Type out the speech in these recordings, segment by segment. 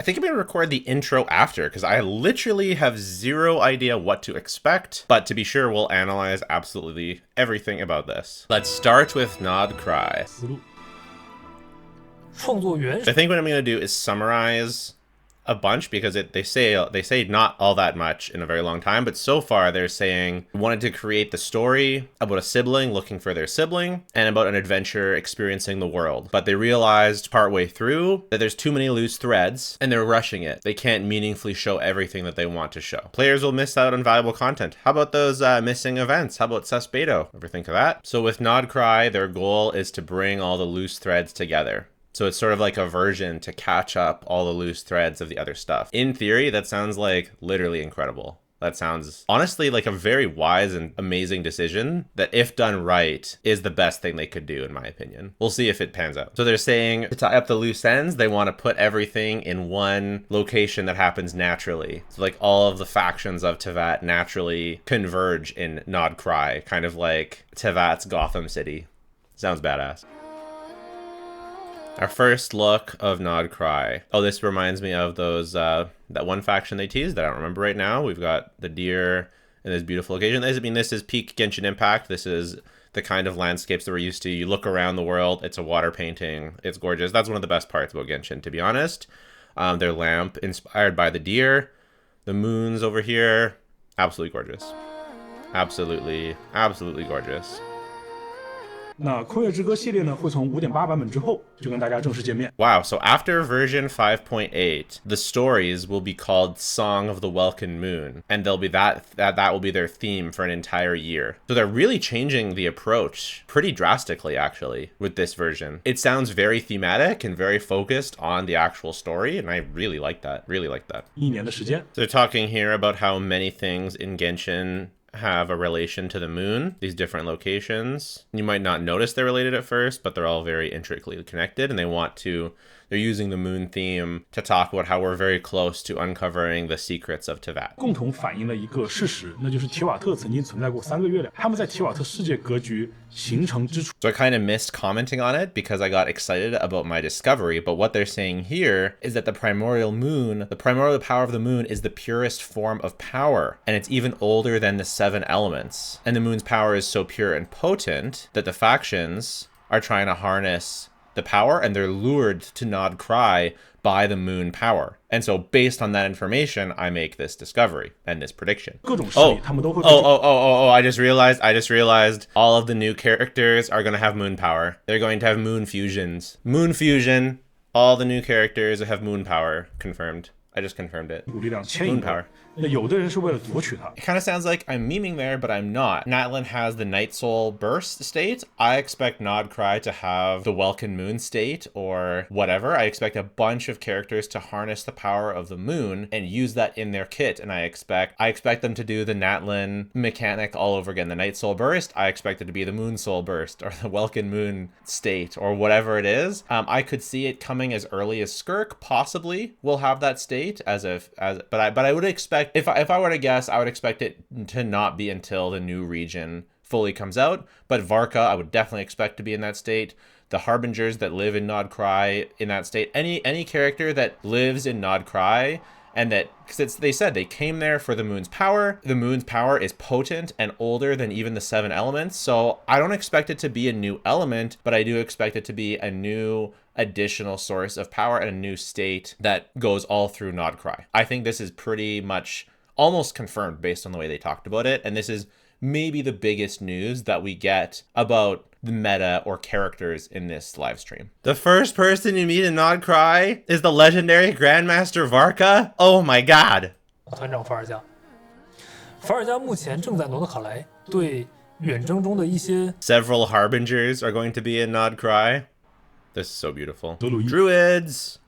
I think I'm going to record the intro after because I literally have zero idea what to expect, but to be sure, we'll analyze absolutely everything about this. Let's start with Nod-Krai. I think what I'm going to do is summarize a bunch because they say not all that much in a very long time, but so far they're saying wanted to create the story about a sibling looking for their sibling and about an adventure experiencing the world, but they realized partway through that there's too many loose threads and they're rushing it. They can't meaningfully show everything that they want to show. Players will miss out on valuable content. How about those missing events? How about Sus Beto? Ever think of that? So with Nod-Krai, their goal is to bring all the loose threads together. So it's sort of like a version to catch up all the loose threads of the other stuff. In theory, that sounds like literally incredible. That sounds honestly like a very wise and amazing decision that, if done right, is the best thing they could do, in my opinion. We'll see if it pans out. So they're saying to tie up the loose ends, they want to put everything in one location that happens naturally. So like all of the factions of Teyvat naturally converge in Nod-Krai, kind of like Teyvat's Gotham City. Sounds badass. Our first look of Nod-Krai. Oh, this reminds me of those, that one faction they teased that I don't remember right now. We've got the deer in this beautiful location. This is peak Genshin Impact. This is the kind of landscapes that we're used to. You look around the world, it's a water painting. It's gorgeous. That's one of the best parts about Genshin, to be honest. Their lamp inspired by the deer. The moons over here, absolutely gorgeous. Absolutely, absolutely gorgeous. 那空月之歌系列呢，会从 5.8 版本之后就跟大家正式见面。 Wow, so after version 5.8, the stories will be called Song of the Welkin Moon, and they'll be that will be their theme for an entire year. So they're really changing the approach pretty drastically, actually, with this version. It sounds very thematic and very focused on the actual story, and I really like that. Really like that. 1年的时间。 So they're talking here about how many things in Genshin have a relation to the moon, these different locations. You might not notice they're related at first, but they're all very intricately connected, and they're using the moon theme to talk about how we're very close to uncovering the secrets of Teyvat. 共同反映了一个事实，那就是提瓦特曾经存在过3个月亮，他们在提瓦特世界格局形成之初。 So I kind of missed commenting on it because I got excited about my discovery, but what they're saying here is that the primordial power of the moon is the purest form of power, and it's even older than the 7 elements. And the moon's power is so pure and potent that the factions are trying to harness the power, and they're lured to Nod-Krai by the moon power. And so based on that information, I make this discovery and this prediction. I just realized all of the new characters are going to have moon power. They're going to have moon fusions. Moon fusion. All the new characters have moon power. Confirmed. I just confirmed it. Moon power. It kind of sounds like I'm memeing there, but I'm not. Natlan has the Night Soul Burst state. I expect Nod-Krai to have the Welkin Moon state or whatever. I expect a bunch of characters to harness the power of the moon and use that in their kit. And I expect them to do the Natlan mechanic all over again. The Night Soul Burst, I expect it to be the Moon Soul Burst or the Welkin Moon state or whatever it is. I could see it coming as early as Skirk possibly will have that state but I would expect, if I were to guess, I would expect it to not be until the new region fully comes out. But Varka, I would definitely expect to be in that state. The Harbingers that live in Nod-Krai in that state. Any character that lives in Nod-Krai, and that, because they said they came there for the moon's power. The moon's power is potent and older than even the 7 elements. So I don't expect it to be a new element, but I do expect it to be a new additional source of power and a new state that goes all through Nod-Krai. I think this is pretty much almost confirmed based on the way they talked about it. And this is maybe the biggest news that we get about the meta or characters in this live stream. The first person you meet in Nod-Krai is the legendary Grandmaster Varka. Oh my god. 团长伏尔加，伏尔加目前正在诺德卡莱对远征中的一些 Several Harbingers are going to be in Nod-Krai. This is so beautiful. Druids.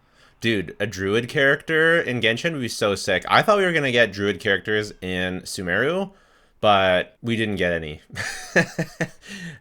Dude, a druid character in Genshin would be so sick. I thought we were going to get druid characters in Sumeru, but we didn't get any.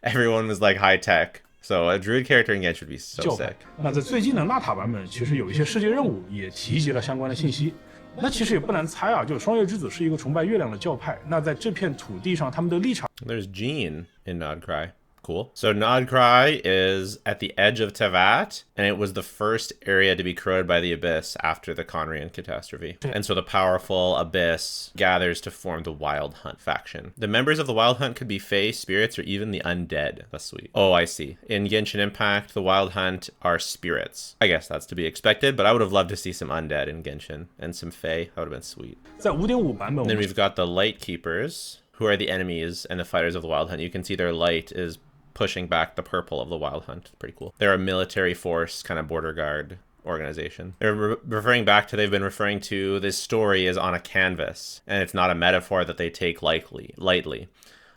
Everyone was like high tech. So a druid character in Genshin would be so sick. 那在最近的纳塔版本，其实有一些世界任务也提及了相关的信息。那其实也不难猜啊，就是双月之子是一个崇拜月亮的教派。那在这片土地上，他们的立场。There's Jean in Nod-Krai. cool. So Nod-Krai is at the edge of Teyvat, and it was the first area to be corroded by the Abyss after the Conrian catastrophe. And so the powerful Abyss gathers to form the Wild Hunt faction. The members of the Wild Hunt could be Fae, spirits, or even the undead. That's sweet. Oh, I see. In Genshin Impact, the Wild Hunt are spirits. I guess that's to be expected, but I would have loved to see some undead in Genshin and some Fae. That would have been sweet. 在5.5版本， And then we've got the Light Keepers, who are the enemies and the fighters of the Wild Hunt. You can see their light is pushing back the purple of the Wild Hunt. Pretty cool. They're a military force, kind of border guard organization. They're referring back to, they've been referring to this story is on a canvas, and it's not a metaphor that they take lightly.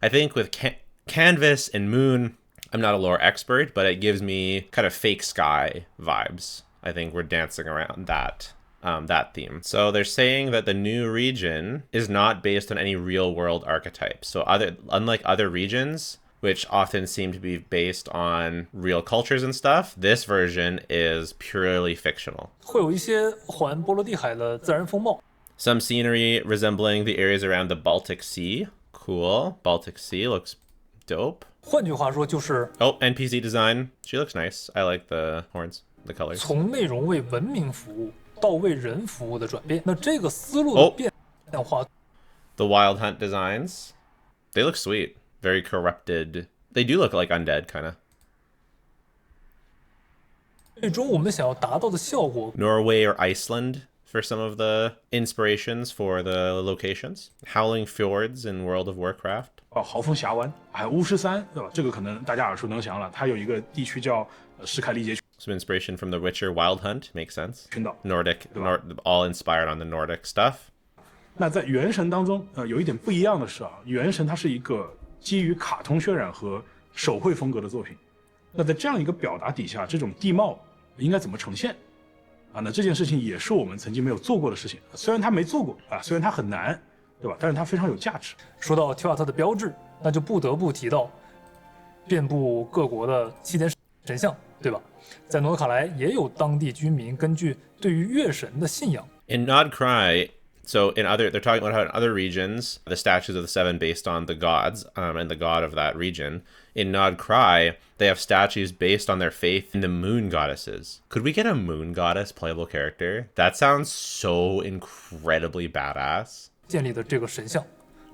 I think with canvas and moon, I'm not a lore expert, but it gives me kind of fake sky vibes. I think we're dancing around that theme. So they're saying that the new region is not based on any real world archetypes. So unlike other regions, which often seem to be based on real cultures and stuff, this version is purely fictional. 会有一些环波罗的海的自然风貌。 Some scenery resembling the areas around the Baltic Sea. Cool. Baltic Sea looks dope. 换句话说，就是 Oh, NPC design. She looks nice. I like the horns, the colors. 从内容为文明服务到为人服务的转变。那这个思路的变化， The Wild Hunt designs. They look sweet. Very corrupted. They do look like undead, kind of. 最终我们想要达到的效果， Norway or Iceland for some of the inspirations for the locations. Howling Fjords in World of Warcraft. 豪风峡湾，还有巫师山，对吧？这个可能大家耳熟能详了。它有一个地区叫什凯利杰 Some inspiration from The Witcher Wild Hunt. Makes sense. 群岛。 Nordic, all inspired on the Nordic stuff. 那在原神当中，有一点不一样的是啊，原神它是一个基于卡通渲染和手绘风格的作品。那在这样一个表达底下，这种地貌应该怎么呈现？啊，那这件事情也是我们曾经没有做过的事情。虽然它没做过啊，虽然它很难，对吧？但是它非常有价值。说到提瓦特的标志，那就不得不提到遍布各国的7点神像，对吧？在诺德卡莱也有当地居民根据对于月神的信仰。 In Nod-Krai, so they're talking about how in other regions, the statues of the seven based on the gods and the god of that region. In Nod-Krai, they have statues based on their faith in the moon goddesses. Could we get a moon goddess playable character? That sounds so incredibly badass. 建立的这个神像，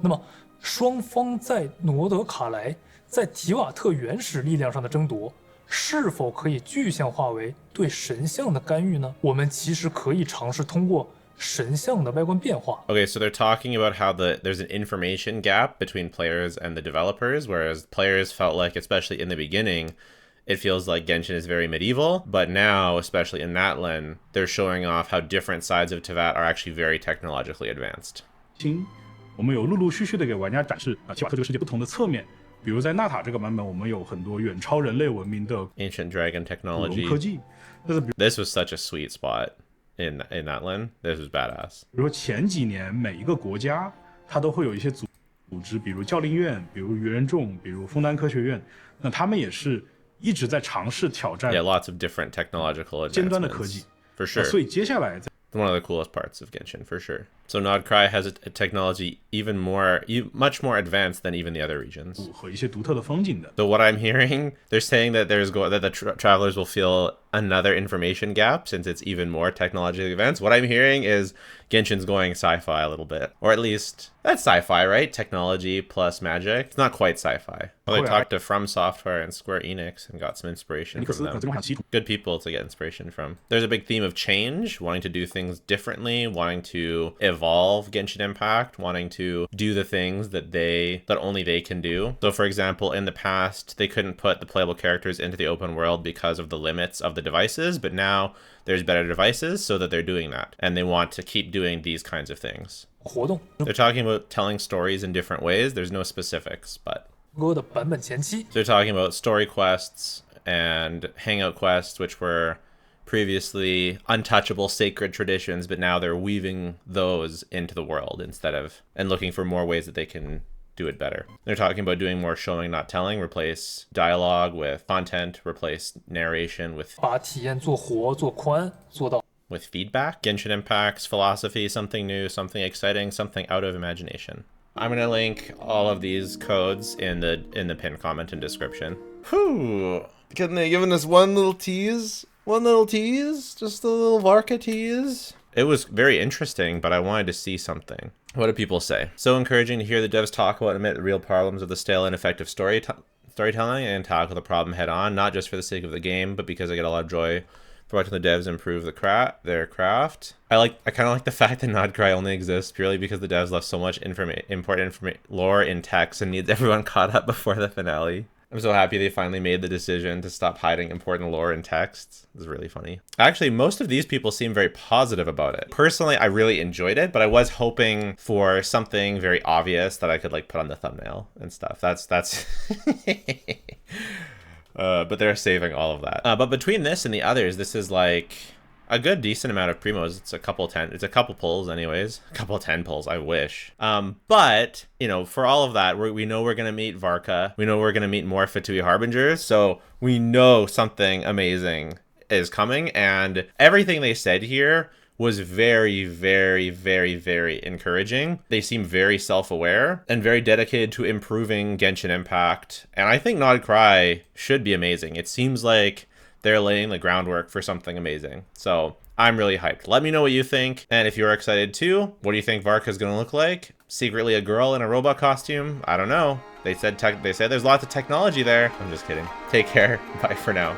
那么双方在诺德卡莱在提瓦特原始力量上的争夺，是否可以具象化为对神像的干预呢？我们其实可以尝试通过神像的外观变化。 Okay, so they're talking about how there's an information gap between players and the developers, whereas players felt like, especially in the beginning, it feels like Genshin is very medieval, but now, especially in Natlan, they're showing off how different sides of Teyvat are actually very technologically advanced. 我们有陆陆续续的给玩家展示提瓦特这个世界不同的侧面，比如在纳塔这个版本，我们有很多远超人类文明的 Ancient dragon 古 technology. 龙科技。但是比 This was such a sweet spot in Natlan. This was badass. 如说前几年每一个国家它都会有一些组织，比如教令院，比如愚人众，比如枫丹科学院，那他们也是一直在尝试挑战 Yeah, lots of different technological 尖端的科技 advancements. For sure. 所以接下来在 One of the coolest parts of Genshin, for sure. So Nod-Krai has a technology much more advanced than even the other regions. 和一些独特的风景的。 So what I'm hearing, they're saying that that the travelers will feel another information gap since it's even more technologically advanced. What I'm hearing is Genshin's going sci-fi a little bit, or at least that's sci-fi, right? Technology plus magic. It's not quite sci-fi. Well, they talked to From Software and Square Enix and got some inspiration from them. Good people to get inspiration from. There's a big theme of change, wanting to do things differently, wanting to evolve Genshin Impact, wanting to do the things that only they can do. So for example, in the past, they couldn't put the playable characters into the open world because of the limits of the devices, but now there's better devices so that they're doing that. And they want to keep doing these kinds of things. 活动 They're talking about telling stories in different ways. There's no specifics, but 歌的版本前期， so they're talking about story quests and hangout quests, which were previously untouchable sacred traditions, but now they're weaving those into the world and looking for more ways that they can do it better. They're talking about doing more showing, not telling, replace dialogue with content, replace narration with 把体验做活、做宽，做到 feedback. Genshin Impact's philosophy, something new, something exciting, something out of imagination. I'm gonna link all of these codes in the pinned comment and description. Whew. Couldn't they given us one little tease? One little tease? Just a little Varka tease? It was very interesting, but I wanted to see something. What do people say? So encouraging to hear the devs talk about and admit the real problems of the stale and ineffective storytelling and tackle the problem head on, not just for the sake of the game, but because I get a lot of joy for watching the devs improve their craft. I kind of like the fact that Nod-Krai only exists purely because the devs left so much important lore in text and needs everyone caught up before the finale. I'm so happy they finally made the decision to stop hiding important lore in text. It's really funny. Actually, most of these people seem very positive about it. Personally, I really enjoyed it, but I was hoping for something very obvious that I could like put on the thumbnail and stuff. That's but they're saving all of that. But between this and the others, this is like a good decent amount of primos. It's a couple pulls anyways. A couple 10 pulls, I wish. But, you know, for all of that, we know we're going to meet Varka. We know we're going to meet more Fatui Harbingers. So we know something amazing is coming. And everything they said here was very, very, very, very encouraging. They seem very self-aware and very dedicated to improving Genshin Impact. And I think Nod-Krai should be amazing. It seems like they're laying the groundwork for something amazing. So I'm really hyped. Let me know what you think. And if you're excited too, what do you think Varka's gonna look like? Secretly a girl in a robot costume? I don't know. They said there's lots of technology there. I'm just kidding. Take care. Bye for now.